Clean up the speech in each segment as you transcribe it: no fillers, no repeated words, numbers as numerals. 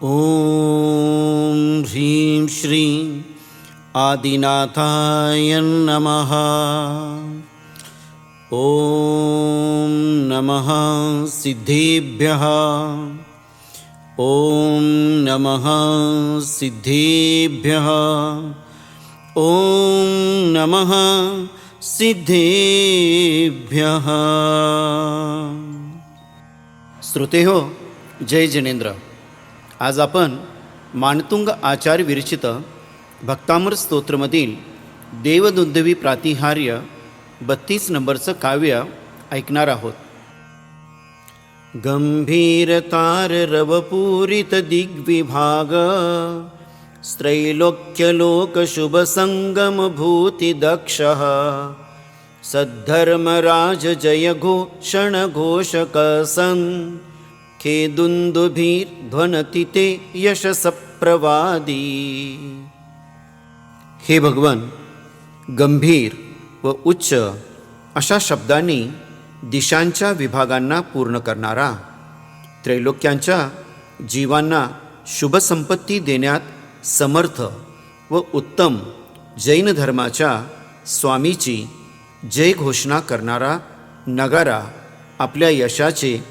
ओम ह्रीं श्रीं आदिनाथाय नमः। ओम नमः सिद्धेभ्यः। ओम नमः सिद्धेभ्यः। ओम नमः सिद्धेभ्यः। श्रोते हो, जय जिनेंद्र। आज आपण मानतुंग आचार्य विरचित भक्तामृत स्तोत्रमधील देवदुंदुभी प्रातिहार्य 32 नंबरचं काव्य ऐकणार आहोत। गंभीरतार रवपूरित दिग्विभाग स्त्रैलोक्यलोक शुभ संगम भूति दक्षः सद्धर्मराज जय घोषण घोषक सन् खेदुंदुभीर्ध्वनति ते यशसप्रवादी। हे भगवान, गंभीर व उच्च अशा शब्दांनी दिशांच्या विभागांना पूर्ण करणारा, त्रैलोक्यांच्या जीवांना शुभ संपत्ती देण्यात समर्थ व उत्तम जैन धर्माच्या स्वामीची जय घोषणा करणारा नगारा आपल्या यशाचे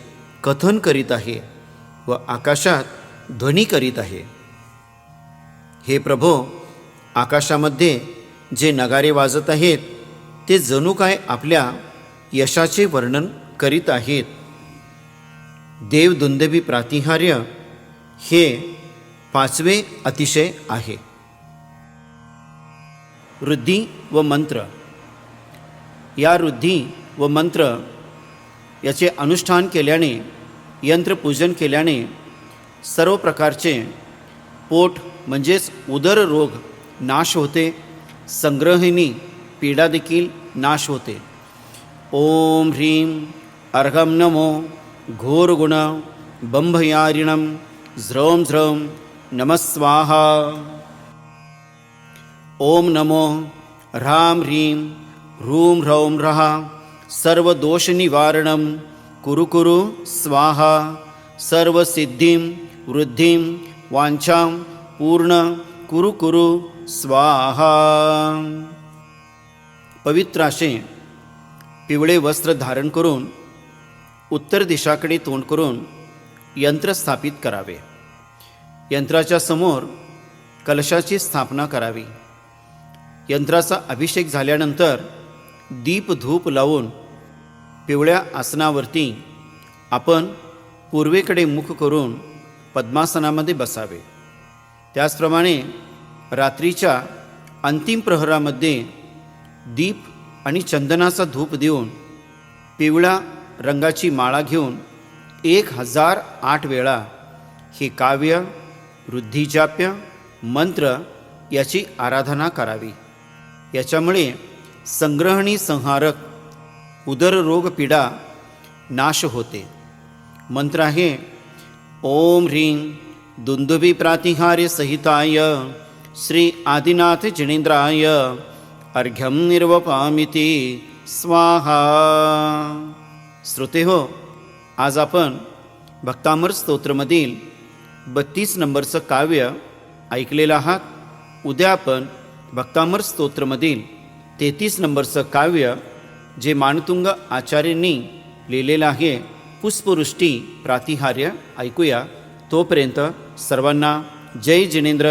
कथन करीत आहे व आकाशात ध्वनी करीत आहे। हे प्रभो, आकाशामध्ये जे नगारे वाजत आहेत ते जणू काय आपल्या यशाचे वर्णन करीत आहेत। देवदुंदुभी प्रातिहार्य हे 5वे अतिशय आहे। रुद्धी व मंत्र। या रुद्धी व मंत्र याचे अनुष्ठान केल्याने, यंत्रपूजन केल्याने सर्व प्रकारचे पोट म्हणजेच उदर रोग नाश होते, संग्रहिणी पीडा देखील नाश होते। ओम ह्रीं अर्घं नमो घोरगुण बंभयारिणं ज्रौं ज्रौं नमः स्वाहा। ओम नमो ह्रां ह्रीं ह्रूं ह्रौं ह्रः सर्वदोषनिवारणं कुरु कुरु स्वाहा। सर्वसिद्धिं वृद्धिं वाञ्छां पूर्ण कुरु कुरु स्वाहा। पवित्र असे पिवळे वस्त्र धारण करून उत्तर दिशाकडे तोंड करून यंत्र स्थापित करावे। यंत्राच्या समोर कलशाची स्थापना करावी। यंत्राचा अभिषेक झाल्यानंतर दीप धूप लावून पिवळ्या आसनावरती आपण पूर्वेकडे मुख करून पद्मासनामध्ये बसावे। त्याचप्रमाणे रात्रीच्या अंतिम प्रहरामध्ये दीप आणि चंदनाचा धूप देऊन पिवळ्या रंगाची माळा घेऊन 1008 वेळा हे काव्य, रुद्धिजाप्य, मंत्र याची आराधना करावी। याच्यामुळे संग्रहणी संहारक उदररोग पीडा नाश होते। मंत्र आहे ओम ह्रीं दुंदुभी प्रातिहार्य सहिताय श्री आदिनाथ जिनेंद्राय अर्घ्यं निर्वपामिति स्वाहा। श्रोते हो, आज आपण भक्तामृत स्तोत्रमधील 32 नंबरचं काव्य ऐकलेलं आहात। उद्या आपण भक्तामृत स्तोत्रमधील 33 नंबरचं काव्य जे मानतुंग आचार्यांनी लिहिलेलं आहे पुष्पवृष्टी प्रातिहार्य ऐकूया। तोपर्यंत सर्वांना जय जिनेंद्र।